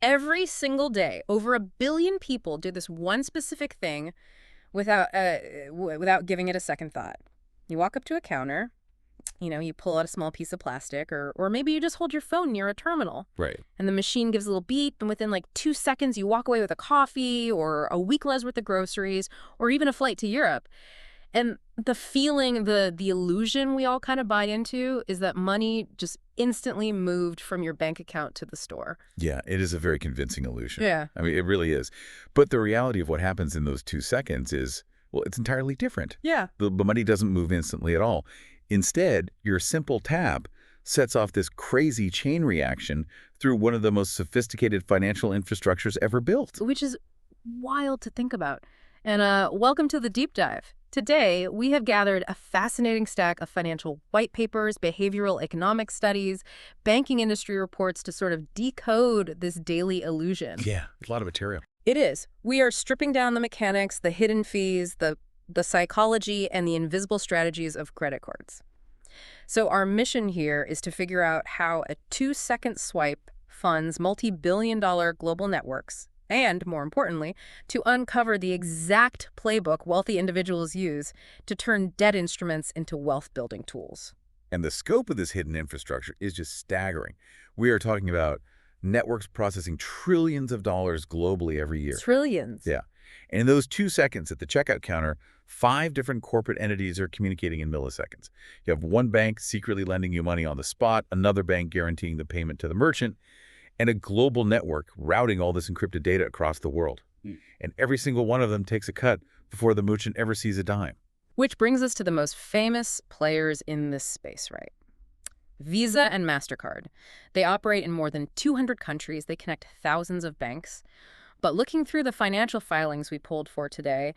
Every single day, over 1 billion people do this one specific thing without giving it a second thought. You walk up to a counter, you pull out a small piece of plastic, or maybe you just hold your phone near a terminal. Right. And the machine gives a little beep, and within like 2 seconds, you walk away with a coffee or a week less worth of groceries, or even a flight to Europe. And the feeling, the illusion we all kind of buy into is that money just instantly moved from your bank account to the store. Yeah, it is a very convincing illusion. Yeah. I mean, it really is. But the reality of what happens in those 2 seconds is, well, it's entirely different. Yeah. The money doesn't move instantly at all. Instead, your simple tap sets off this crazy chain reaction through one of the most sophisticated financial infrastructures ever built. Which is wild to think about. And welcome to the deep dive. Today, we have gathered a fascinating stack of financial white papers, behavioral economic studies, banking industry reports to sort of decode this daily illusion. Yeah, a lot of material. It is. We are stripping down the mechanics, the hidden fees, the psychology, and the invisible strategies of credit cards. So our mission here is to figure out how a 2-second swipe funds multi-billion-dollar global networks, and, more importantly, to uncover the exact playbook wealthy individuals use to turn debt instruments into wealth-building tools. And the scope of this hidden infrastructure is just staggering. We are talking about networks processing trillions of dollars globally every year. Trillions. Yeah. And in those 2 seconds at the checkout counter, 5 different corporate entities are communicating in milliseconds. You have one bank secretly lending you money on the spot, another bank guaranteeing the payment to the merchant, and a global network routing all this encrypted data across the world. And every single one of them takes a cut before the merchant ever sees a dime. Which brings us to the most famous players in this space, right? Visa and Mastercard. They operate in more than 200 countries. They connect thousands of banks. But looking through the financial filings we pulled for today,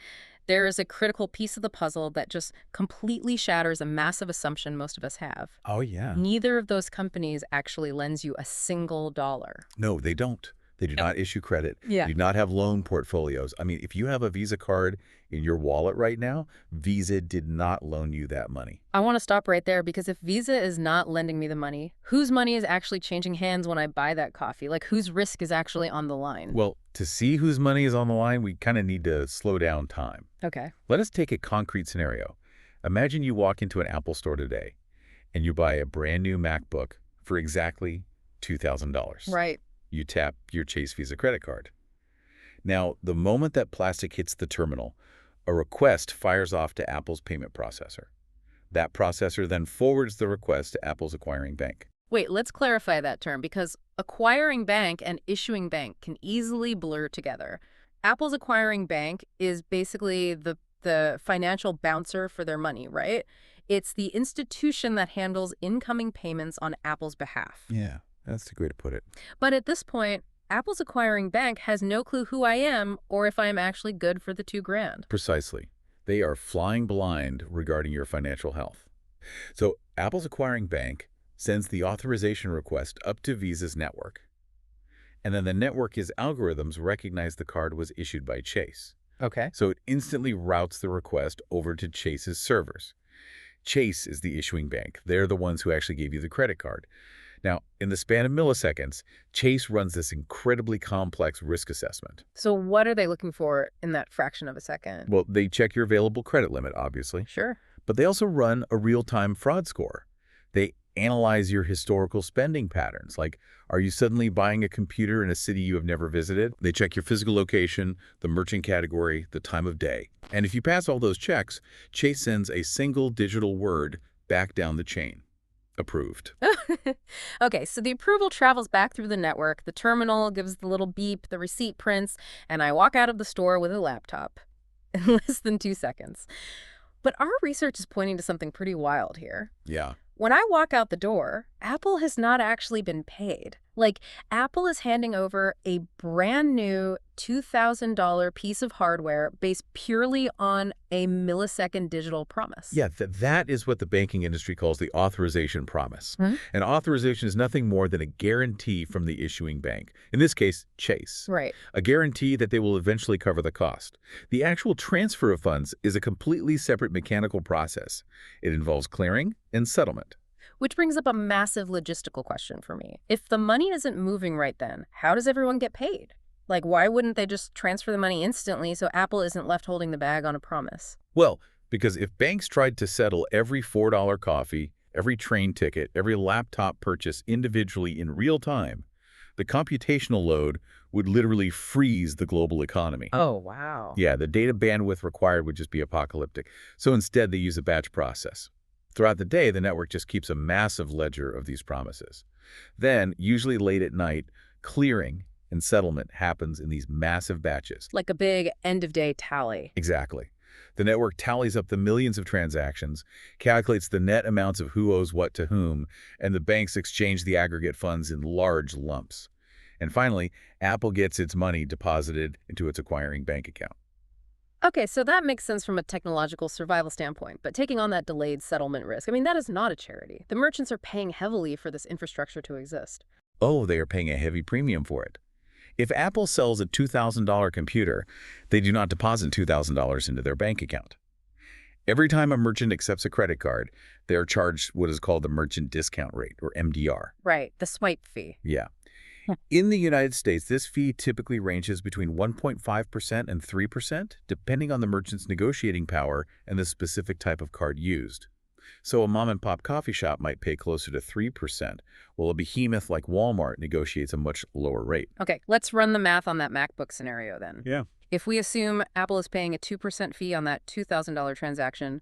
there is a critical piece of the puzzle that just completely shatters a massive assumption most of us have. Oh, yeah. Neither of those companies actually lends you a single dollar. No, they don't. They do not issue credit. Yeah. They do not have loan portfolios. I mean, if you have a Visa card in your wallet right now, Visa did not loan you that money. I want to stop right there, because if Visa is not lending me the money, whose money is actually changing hands when I buy that coffee? Like, whose risk is actually on the line? Well, to see whose money is on the line, we kind of need to slow down time. Okay. Let us take a concrete scenario. Imagine you walk into an Apple store today and you buy a brand new MacBook for exactly $2,000. Right. You tap your Chase Visa credit card. Now, the moment that plastic hits the terminal, a request fires off to Apple's payment processor. That processor then forwards the request to Apple's acquiring bank. Wait, let's clarify that term, because acquiring bank and issuing bank can easily blur together. Apple's acquiring bank is basically the financial bouncer for their money, right? It's the institution that handles incoming payments on Apple's behalf. Yeah, that's the way to put it. But at this point, Apple's acquiring bank has no clue who I am or if I am actually good for the $2,000. Precisely. They are flying blind regarding your financial health. So Apple's acquiring bank sends the authorization request up to Visa's network. And then the network's algorithms recognize the card was issued by Chase. Okay. So it instantly routes the request over to Chase's servers. Chase is the issuing bank. They're the ones who actually gave you the credit card. Now, in the span of milliseconds, Chase runs this incredibly complex risk assessment. So what are they looking for in that fraction of a second? Well, they check your available credit limit, obviously. Sure. But they also run a real-time fraud score. They analyze your historical spending patterns, like, are you suddenly buying a computer in a city you have never visited? They check your physical location, the merchant category, the time of day. And if you pass all those checks, Chase sends a single digital word back down the chain. Approved. Okay, so the approval travels back through the network, the terminal gives the little beep, the receipt prints, and I walk out of the store with a laptop in less than 2 seconds. But our research is pointing to something pretty wild here. Yeah. When I walk out the door, Apple has not actually been paid. Like, Apple is handing over a brand new $2,000 piece of hardware based purely on a millisecond digital promise. Yeah, that is what the banking industry calls the authorization promise. Hmm? An authorization is nothing more than a guarantee from the issuing bank, in this case, Chase. Right. A guarantee that they will eventually cover the cost. The actual transfer of funds is a completely separate mechanical process. It involves clearing and settlement. Which brings up a massive logistical question for me. If the money isn't moving right then, how does everyone get paid? Like, why wouldn't they just transfer the money instantly so Apple isn't left holding the bag on a promise? Well, because if banks tried to settle every $4 coffee, every train ticket, every laptop purchase individually in real time, the computational load would literally freeze the global economy. Oh, wow. Yeah, the data bandwidth required would just be apocalyptic. So instead, they use a batch process. Throughout the day, the network just keeps a massive ledger of these promises. Then, usually late at night, clearing and settlement happens in these massive batches. Like a big end-of-day tally. Exactly. The network tallies up the millions of transactions, calculates the net amounts of who owes what to whom, and the banks exchange the aggregate funds in large lumps. And finally, Apple gets its money deposited into its acquiring bank account. Okay, so that makes sense from a technological survival standpoint, but taking on that delayed settlement risk, I mean, that is not a charity. The merchants are paying heavily for this infrastructure to exist. Oh, they are paying a heavy premium for it. If Apple sells a $2,000 computer, they do not deposit $2,000 into their bank account. Every time a merchant accepts a credit card, they are charged what is called the merchant discount rate, or MDR. Right, the swipe fee. Yeah. In the United States, this fee typically ranges between 1.5% and 3%, depending on the merchant's negotiating power and the specific type of card used. So a mom-and-pop coffee shop might pay closer to 3%, while a behemoth like Walmart negotiates a much lower rate. Okay, let's run the math on that MacBook scenario then. Yeah. If we assume Apple is paying a 2% fee on that $2,000 transaction,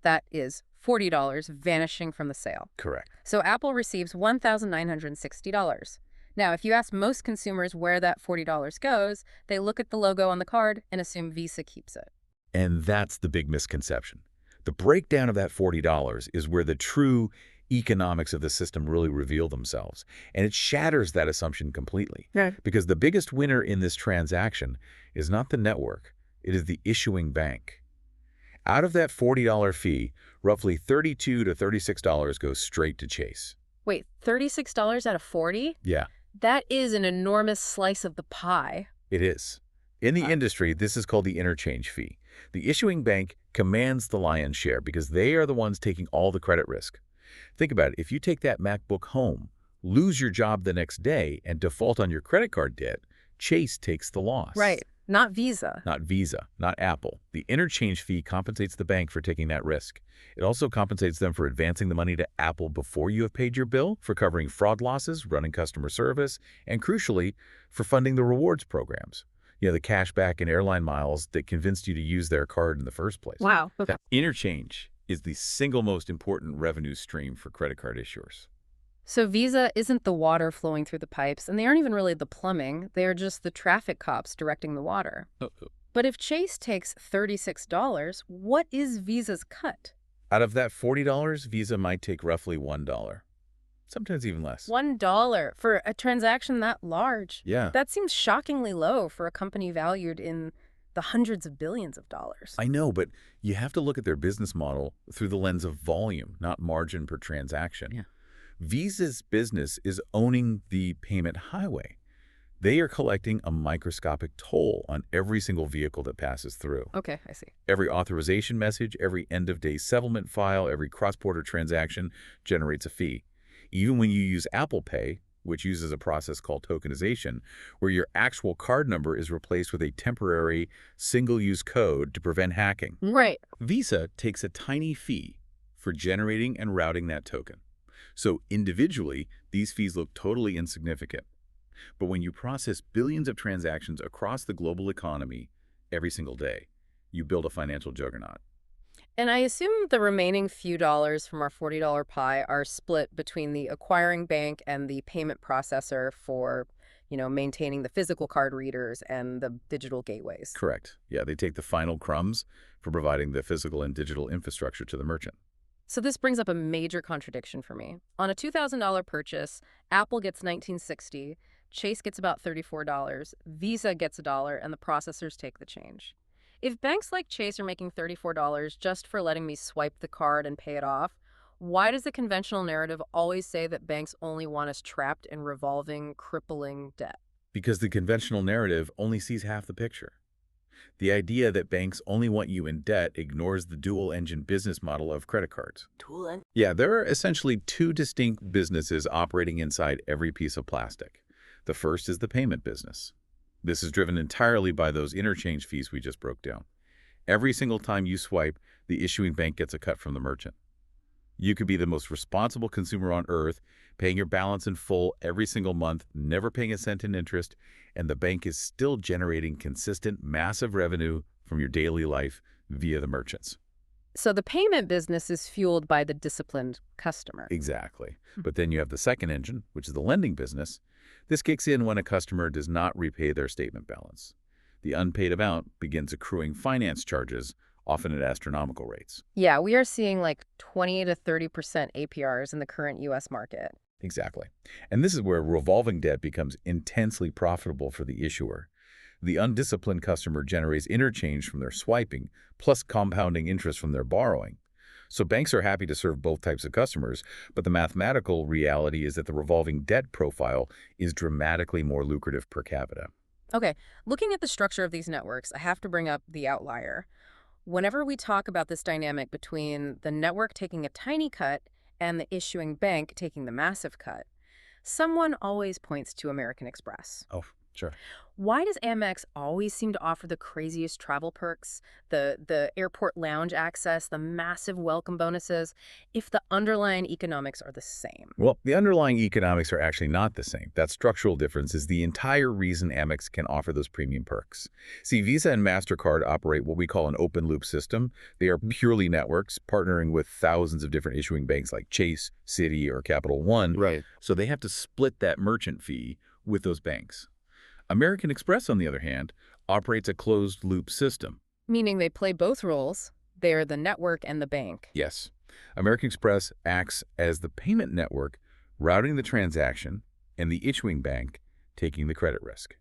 that is $40 vanishing from the sale. Correct. So Apple receives $1,960. Now, if you ask most consumers where that $40 goes, they look at the logo on the card and assume Visa keeps it. And that's the big misconception. The breakdown of that $40 is where the true economics of the system really reveal themselves. And it shatters that assumption completely. Right. Because the biggest winner in this transaction is not the network, it is the issuing bank. Out of that $40 fee, roughly $32 to $36 goes straight to Chase. Wait, $36 out of 40? Yeah, That is an enormous slice of the pie. it is. In the industry, this is called the interchange fee. The issuing bank commands the lion's share because they are the ones taking all the credit risk. Think about it. If you take that MacBook home, lose your job the next day, and default on your credit card debt, Chase takes the loss. Right, not Visa. Not Visa, not Apple. The interchange fee compensates the bank for taking that risk. It also compensates them for advancing the money to Apple before you have paid your bill, for covering fraud losses, running customer service, and crucially, for funding the rewards programs. You know, the cashback and airline miles that convinced you to use their card in the first place. Wow. That interchange is the single most important revenue stream for credit card issuers. So Visa isn't the water flowing through the pipes, and they aren't even really the plumbing. They are just the traffic cops directing the water. But if Chase takes $36, what is Visa's cut? Out of that $40, Visa might take roughly $1. Sometimes even less. $1 for a transaction that large? Yeah. That seems shockingly low for a company valued in the hundreds of billions of dollars. I know, but you have to look at their business model through the lens of volume, not margin per transaction. Yeah. Visa's business is owning the payment highway. They are collecting a microscopic toll on every single vehicle that passes through. Okay, I see. Every authorization message, every end-of-day settlement file, every cross-border transaction generates a fee. Even when you use Apple Pay, which uses a process called tokenization, where your actual card number is replaced with a temporary single-use code to prevent hacking. Right. Visa takes a tiny fee for generating and routing that token. So individually, these fees look totally insignificant. But when you process billions of transactions across the global economy every single day, you build a financial juggernaut. And I assume the remaining few dollars from our $40 pie are split between the acquiring bank and the payment processor for, maintaining the physical card readers and the digital gateways. Correct. Yeah, they take the final crumbs for providing the physical and digital infrastructure to the merchant. So this brings up a major contradiction for me. On a $2,000 purchase, Apple gets $19.60, Chase gets about $34, Visa gets $1, and the processors take the change. If banks like Chase are making $34 just for letting me swipe the card and pay it off, why does the conventional narrative always say that banks only want us trapped in revolving, crippling debt? Because the conventional narrative only sees half the picture. The idea that banks only want you in debt ignores the dual-engine business model of credit cards. Yeah, there are essentially two distinct businesses operating inside every piece of plastic. The first is the payment business. This is driven entirely by those interchange fees we just broke down. Every single time you swipe, the issuing bank gets a cut from the merchant. You could be the most responsible consumer on earth, paying your balance in full every single month, never paying a cent in interest, and the bank is still generating consistent, massive revenue from your daily life via the merchants. So the payment business is fueled by the disciplined customer. Exactly. But then you have the second engine, which is the lending business. This kicks in when a customer does not repay their statement balance. The unpaid amount begins accruing finance charges, often at astronomical rates. Yeah, we are seeing like 20 to 30% APRs in the current U.S. market. Exactly. And this is where revolving debt becomes intensely profitable for the issuer. The undisciplined customer generates interchange from their swiping, plus compounding interest from their borrowing. So banks are happy to serve both types of customers, but the mathematical reality is that the revolving debt profile is dramatically more lucrative per capita. Okay, looking at the structure of these networks, I have to bring up the outlier. Whenever we talk about this dynamic between the network taking a tiny cut and the issuing bank taking the massive cut, someone always points to American Express. Oh, sure. Why does Amex always seem to offer the craziest travel perks, the airport lounge access, the massive welcome bonuses, if the underlying economics are the same? Well, the underlying economics are actually not the same. That structural difference is the entire reason Amex can offer those premium perks. See, Visa and Mastercard operate what we call an open-loop system. They are purely networks, partnering with thousands of different issuing banks like Chase, Citi, or Capital One. Right. So they have to split that merchant fee with those banks. American Express, on the other hand, operates a closed-loop system. Meaning they play both roles. They're the network and the bank. Yes. American Express acts as the payment network, routing the transaction, and the issuing bank taking the credit risk.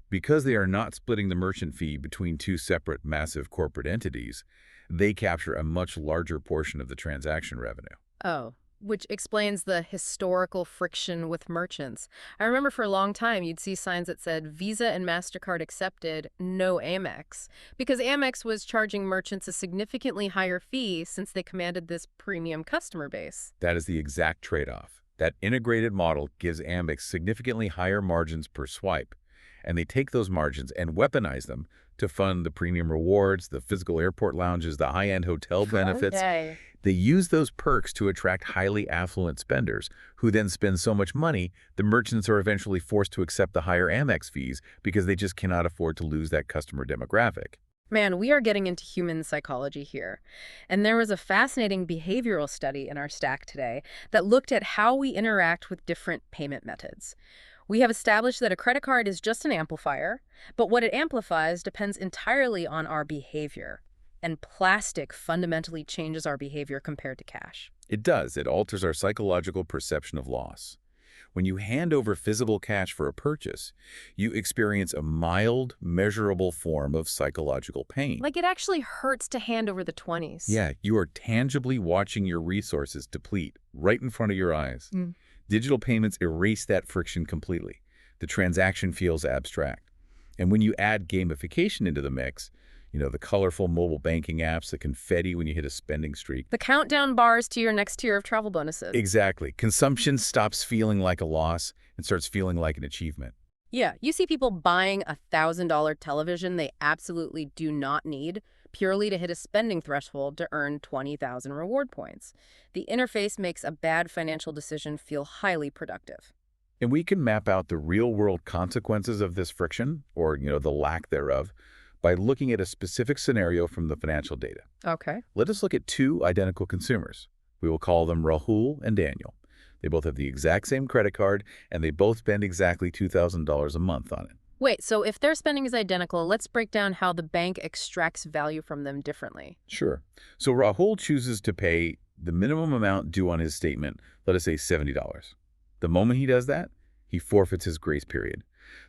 Because they are not splitting the merchant fee between two separate massive corporate entities, they capture a much larger portion of the transaction revenue. Oh, which explains the historical friction with merchants. I remember for a long time you'd see signs that said Visa and MasterCard accepted, no Amex, because Amex was charging merchants a significantly higher fee since they commanded this premium customer base. That is the exact trade-off. That integrated model gives Amex significantly higher margins per swipe, and they take those margins and weaponize them to fund the premium rewards, the physical airport lounges, the high-end hotel benefits. Okay. They use those perks to attract highly affluent spenders, who then spend so much money, the merchants are eventually forced to accept the higher Amex fees because they just cannot afford to lose that customer demographic. Man, we are getting into human psychology here. And there was a fascinating behavioral study in our stack today that looked at how we interact with different payment methods. We have established that a credit card is just an amplifier, but what it amplifies depends entirely on our behavior. And plastic fundamentally changes our behavior compared to cash. It does. It alters our psychological perception of loss. When you hand over physical cash for a purchase, you experience a mild, measurable form of psychological pain. Like it actually hurts to hand over the 20s. Yeah, you are tangibly watching your resources deplete right in front of your eyes. Digital payments erase that friction completely. The transaction feels abstract. And when you add gamification into the mix, the colorful mobile banking apps, the confetti when you hit a spending streak. The countdown bars to your next tier of travel bonuses. Exactly. Consumption stops feeling like a loss and starts feeling like an achievement. Yeah, you see people buying a $1,000 television they absolutely do not need purely to hit a spending threshold to earn 20,000 reward points. The interface makes a bad financial decision feel highly productive. And we can map out the real-world consequences of this friction, or the lack thereof, by looking at a specific scenario from the financial data. Okay. Let us look at two identical consumers. We will call them Rahul and Daniel. They both have the exact same credit card, and they both spend exactly $2,000 a month on it. Wait, so if their spending is identical, let's break down how the bank extracts value from them differently. Sure. So Rahul chooses to pay the minimum amount due on his statement, let us say $70. The moment he does that, he forfeits his grace period.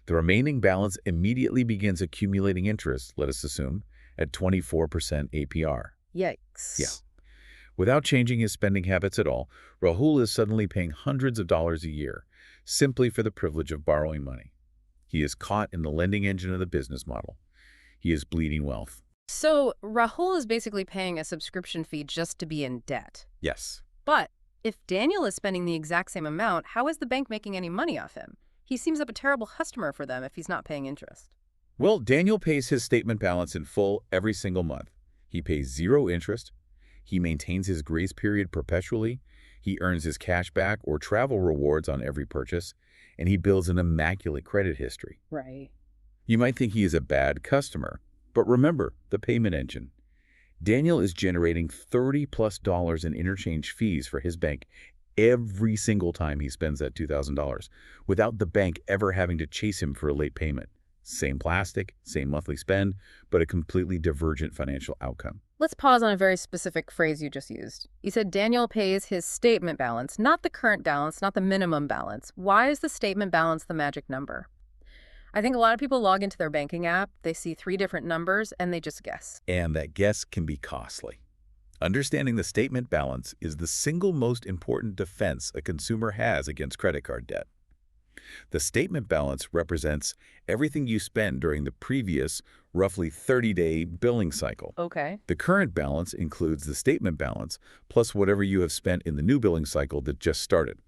The remaining balance immediately begins accumulating interest, let us assume, at 24% APR. Yikes. Yeah. Without changing his spending habits at all, Rahul is suddenly paying hundreds of dollars a year, simply for the privilege of borrowing money. He is caught in the lending engine of the business model. He is bleeding wealth. So Rahul is basically paying a subscription fee just to be in debt. Yes. But if Daniel is spending the exact same amount, how is the bank making any money off him? He seems like a terrible customer for them if he's not paying interest. Well, Daniel pays his statement balance in full every single month. He pays zero interest. He maintains his grace period perpetually. He earns his cash back or travel rewards on every purchase, and he builds an immaculate credit history. Right. You might think he is a bad customer, but remember the payment engine. Daniel is generating $30+ in interchange fees for his bank every single time he spends that $2,000 without the bank ever having to chase him for a late payment. Same plastic, same monthly spend, but a completely divergent financial outcome. Let's pause on a very specific phrase you just used. You said Daniel pays his statement balance, not the current balance, not the minimum balance. Why is the statement balance the magic number? I think a lot of people log into their banking app, they see 3 different numbers, and they just guess. And that guess can be costly. Understanding the statement balance is the single most important defense a consumer has against credit card debt. The statement balance represents everything you spend during the previous, roughly 30-day billing cycle. Okay. The current balance includes the statement balance plus whatever you have spent in the new billing cycle that just started.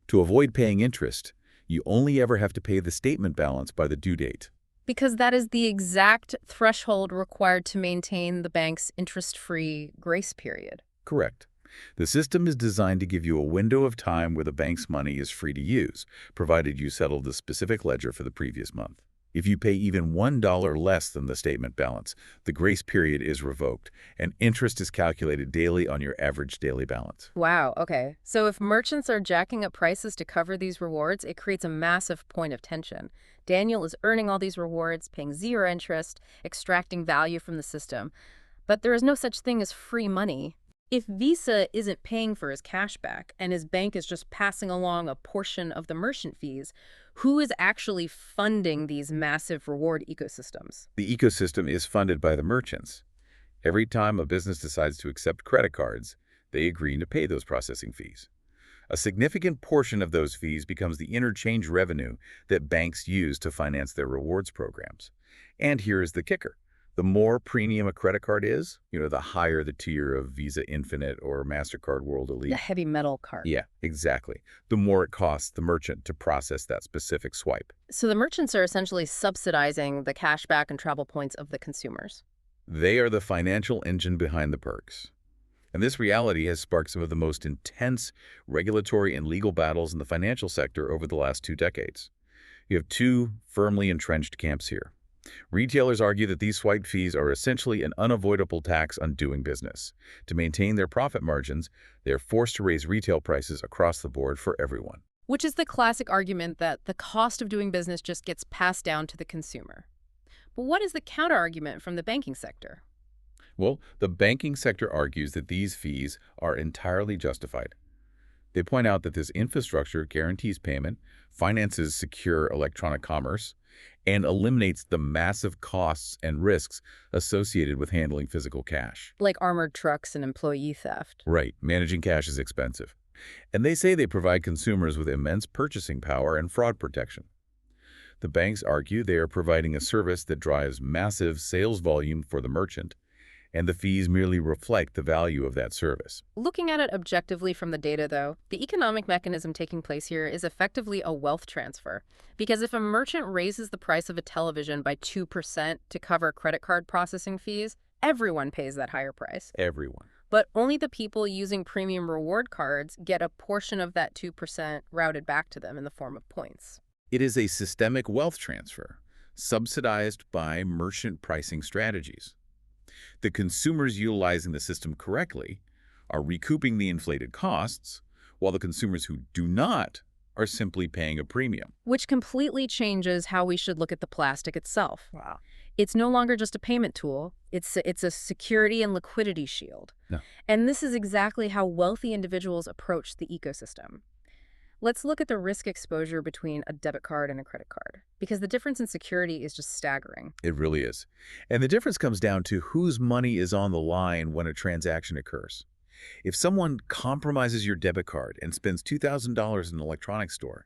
To avoid paying interest, you only ever have to pay the statement balance by the due date. Because that is the exact threshold required to maintain the bank's interest-free grace period. Correct. The system is designed to give you a window of time where the bank's money is free to use, provided you settle the specific ledger for the previous month. If you pay even $1 less than the statement balance, the grace period is revoked, and interest is calculated daily on your average daily balance. Wow, okay. So if merchants are jacking up prices to cover these rewards, it creates a massive point of tension. Daniel is earning all these rewards, paying zero interest, extracting value from the system. But there is no such thing as free money. If Visa isn't paying for his cashback and his bank is just passing along a portion of the merchant fees, who is actually funding these massive reward ecosystems? The ecosystem is funded by the merchants. Every time a business decides to accept credit cards, they agree to pay those processing fees. A significant portion of those fees becomes the interchange revenue that banks use to finance their rewards programs. And here is the kicker. The more premium a credit card is, the higher the tier of Visa Infinite or Mastercard World Elite. The heavy metal card. Yeah, exactly. The more it costs the merchant to process that specific swipe. So the merchants are essentially subsidizing the cashback and travel points of the consumers. They are the financial engine behind the perks. And this reality has sparked some of the most intense regulatory and legal battles in the financial sector over the last 2 decades. You have 2 firmly entrenched camps here. Retailers argue that these swipe fees are essentially an unavoidable tax on doing business. To maintain their profit margins, they are forced to raise retail prices across the board for everyone. Which is the classic argument that the cost of doing business just gets passed down to the consumer. But what is the counter-argument from the banking sector? Well, the banking sector argues that these fees are entirely justified. They point out that this infrastructure guarantees payment, finances secure electronic commerce, and eliminates the massive costs and risks associated with handling physical cash. Like armored trucks and employee theft. Right. Managing cash is expensive. And they say they provide consumers with immense purchasing power and fraud protection. The banks argue they are providing a service that drives massive sales volume for the merchant, and the fees merely reflect the value of that service. Looking at it objectively from the data, though, the economic mechanism taking place here is effectively a wealth transfer. Because if a merchant raises the price of a television by 2% to cover credit card processing fees, everyone pays that higher price. Everyone. But only the people using premium reward cards get a portion of that 2% routed back to them in the form of points. It is a systemic wealth transfer, subsidized by merchant pricing strategies. The consumers utilizing the system correctly are recouping the inflated costs, while the consumers who do not are simply paying a premium. Which completely changes how we should look at the plastic itself. Wow. It's no longer just a payment tool. It's a security and liquidity shield. No. And this is exactly how wealthy individuals approach the ecosystem. Let's look at the risk exposure between a debit card and a credit card, because the difference in security is just staggering. It really is. And the difference comes down to whose money is on the line when a transaction occurs. If someone compromises your debit card and spends $2,000 in an electronics store,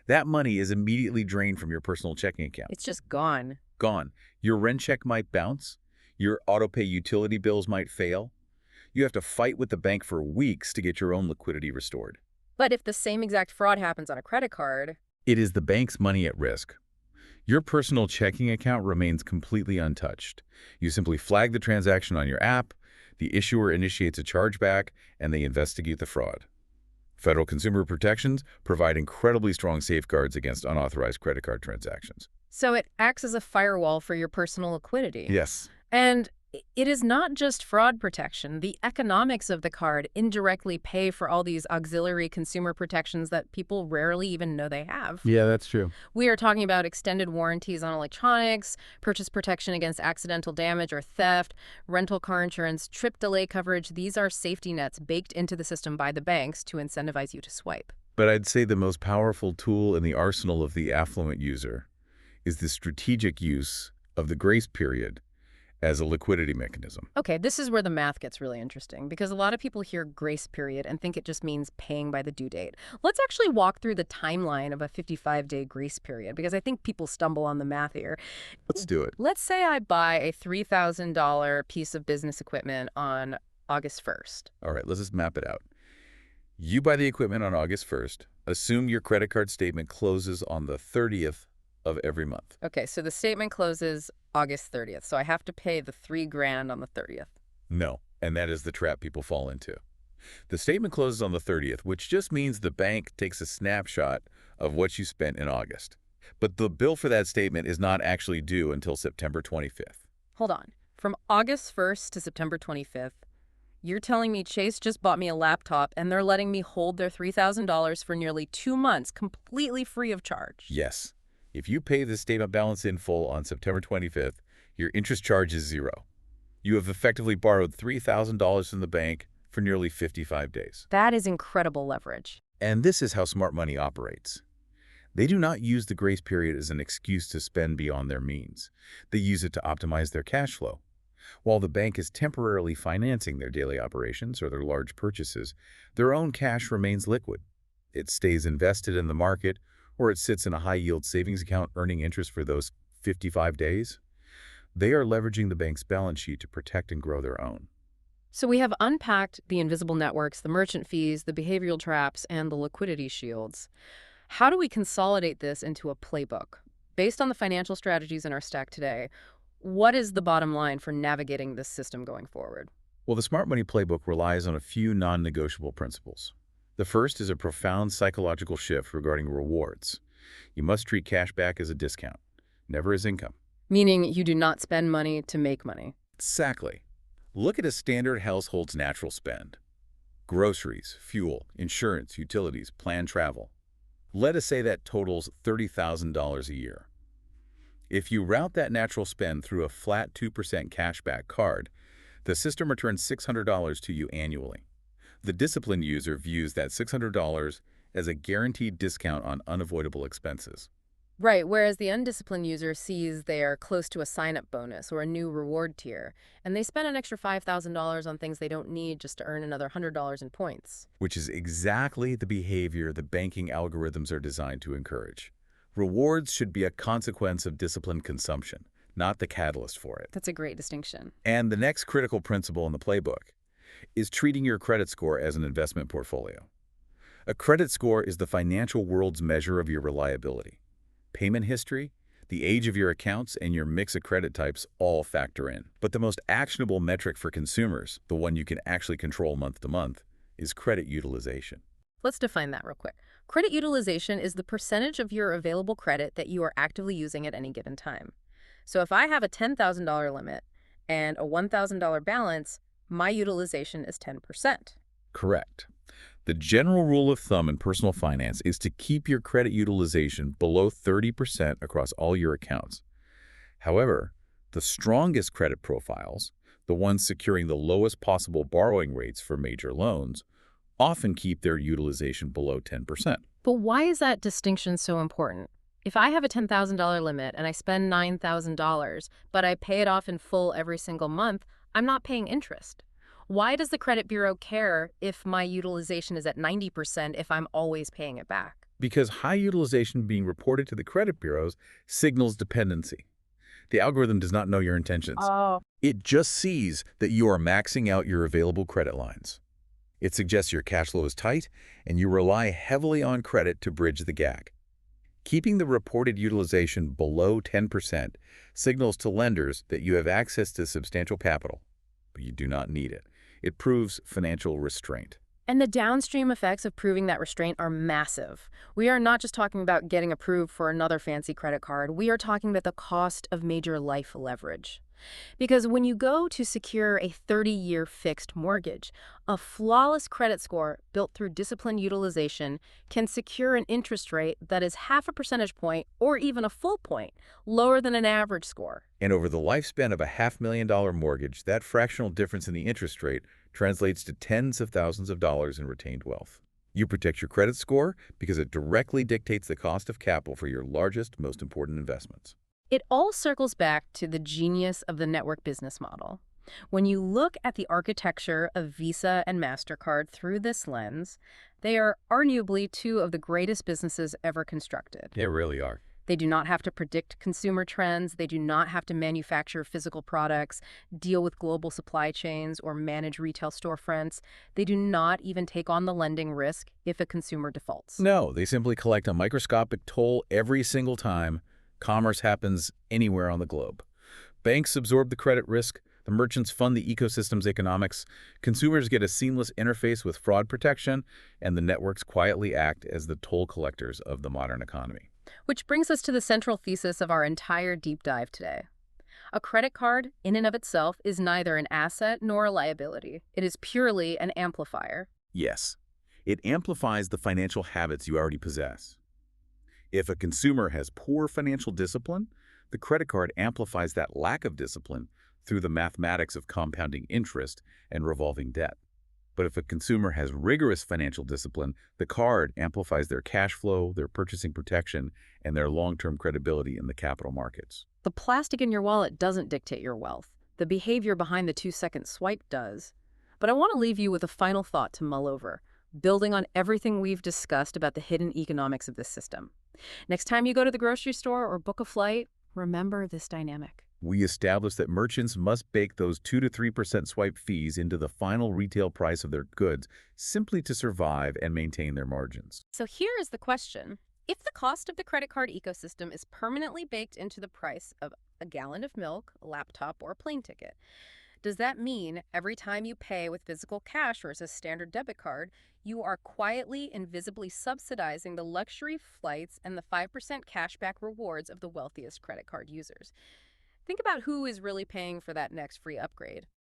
That money is immediately drained from your personal checking account. It's just gone. Gone. Your rent check might bounce. Your auto-pay utility bills might fail. You have to fight with the bank for weeks to get your own liquidity restored. But if the same exact fraud happens on a credit card, It is the bank's money at risk. Your personal checking account remains completely untouched. You simply flag the transaction on your app, the issuer initiates a chargeback, and they investigate the fraud. Federal consumer protections provide incredibly strong safeguards against unauthorized credit card transactions. so it acts as a firewall for your personal liquidity. Yes. And it is not just fraud protection. The economics of the card indirectly pay for all these auxiliary consumer protections that people rarely even know they have. Yeah, that's true. We are talking about extended warranties on electronics, purchase protection against accidental damage or theft, rental car insurance, trip delay coverage. These are safety nets baked into the system by the banks to incentivize you to swipe. But I'd say the most powerful tool in the arsenal of the affluent user is the strategic use of the grace period as a liquidity mechanism. Okay, this is where the math gets really interesting because a lot of people hear grace period and think it just means paying by the due date. Let's actually walk through the timeline of a 55-day grace period because I think people stumble on the math here. Let's do it. Let's say I buy a $3,000 piece of business equipment on August 1st. All right, let's just map it out. You buy the equipment on August 1st. Assume your credit card statement closes on the 30th of every month. Okay, so the statement closes August 30th, so I have to pay the $3,000 on the 30th. No, and that is the trap people fall into. The statement closes on the 30th, which just means the bank takes a snapshot of what you spent in August. But the bill for that statement is not actually due until September 25th. Hold on. From August 1st to September 25th, you're telling me Chase just bought me a laptop and they're letting me hold their $3,000 for nearly 2 months completely free of charge? Yes. If you pay the statement balance in full on September 25th, your interest charge is zero. You have effectively borrowed $3,000 from the bank for nearly 55 days. That is incredible leverage. And this is how smart money operates. They do not use the grace period as an excuse to spend beyond their means. They use it to optimize their cash flow. While the bank is temporarily financing their daily operations or their large purchases, their own cash remains liquid. It stays invested in the market, or it sits in a high-yield savings account earning interest for those 55 days. They are leveraging the bank's balance sheet to protect and grow their own. So we have unpacked the invisible networks, the merchant fees, the behavioral traps, and the liquidity shields. How do we consolidate this into a playbook? Based on the financial strategies in our stack today, what is the bottom line for navigating this system going forward? Well, the Smart Money Playbook relies on a few non-negotiable principles. The first is a profound psychological shift regarding rewards. You must treat cashback as a discount, never as income. Meaning you do not spend money to make money. Exactly. Look at a standard household's natural spend. Groceries, fuel, insurance, utilities, planned travel. Let us say that totals $30,000 a year. If you route that natural spend through a flat 2% cashback card, the system returns $600 to you annually. The disciplined user views that $600 as a guaranteed discount on unavoidable expenses. Right, whereas the undisciplined user sees they are close to a sign-up bonus or a new reward tier, and they spend an extra $5,000 on things they don't need just to earn another $100 in points. Which is exactly the behavior the banking algorithms are designed to encourage. Rewards should be a consequence of disciplined consumption, not the catalyst for it. That's a great distinction. And the next critical principle in the playbook is treating your credit score as an investment portfolio. A credit score is the financial world's measure of your reliability. Payment history, the age of your accounts, and your mix of credit types all factor in. But the most actionable metric for consumers, the one you can actually control month to month, is credit utilization. Let's define that real quick. Credit utilization is the percentage of your available credit that you are actively using at any given time. So if I have a $10,000 limit and a $1,000 balance, my utilization is 10%. Correct. The general rule of thumb in personal finance is to keep your credit utilization below 30% across all your accounts. However, the strongest credit profiles, the ones securing the lowest possible borrowing rates for major loans, often keep their utilization below 10%. But why is that distinction so important? If I have a $10,000 limit and I spend $9,000, but I pay it off in full every single month, I'm not paying interest. Why does the credit bureau care if my utilization is at 90% if I'm always paying it back? Because high utilization being reported to the credit bureaus signals dependency. The algorithm does not know your intentions. Oh. It just sees that you are maxing out your available credit lines. It suggests your cash flow is tight and you rely heavily on credit to bridge the gap. Keeping the reported utilization below 10% signals to lenders that you have access to substantial capital, but you do not need it. It proves financial restraint. And the downstream effects of proving that restraint are massive. We are not just talking about getting approved for another fancy credit card. We are talking about the cost of major life leverage. Because when you go to secure a 30-year fixed mortgage, a flawless credit score built through disciplined utilization can secure an interest rate that is half a percentage point or even a full point lower than an average score. And over the lifespan of a $500,000 mortgage, that fractional difference in the interest rate translates to tens of thousands of dollars in retained wealth. You protect your credit score because it directly dictates the cost of capital for your largest, most important investments. It all circles back to the genius of the network business model. When you look at the architecture of Visa and Mastercard through this lens, they are arguably two of the greatest businesses ever constructed. They really are. They do not have to predict consumer trends. They do not have to manufacture physical products, deal with global supply chains, or manage retail storefronts. They do not even take on the lending risk if a consumer defaults. No, they simply collect a microscopic toll every single time commerce happens anywhere on the globe. Banks absorb the credit risk. The merchants fund the ecosystem's economics. Consumers get a seamless interface with fraud protection, and the networks quietly act as the toll collectors of the modern economy. Which brings us to the central thesis of our entire deep dive today. A credit card, in and of itself, is neither an asset nor a liability. It is purely an amplifier. Yes, it amplifies the financial habits you already possess. If a consumer has poor financial discipline, the credit card amplifies that lack of discipline through the mathematics of compounding interest and revolving debt. But if a consumer has rigorous financial discipline, the card amplifies their cash flow, their purchasing protection, and their long-term credibility in the capital markets. The plastic in your wallet doesn't dictate your wealth. The behavior behind the 2-second swipe does. But I want to leave you with a final thought to mull over, building on everything we've discussed about the hidden economics of this system. Next time you go to the grocery store or book a flight, remember this dynamic. We established that merchants must bake those 2 to 3% swipe fees into the final retail price of their goods simply to survive and maintain their margins. So here is the question. If the cost of the credit card ecosystem is permanently baked into the price of a gallon of milk, a laptop, or a plane ticket, does that mean every time you pay with physical cash versus standard debit card, you are quietly and visibly subsidizing the luxury flights and the 5% cashback rewards of the wealthiest credit card users? Think about who is really paying for that next free upgrade.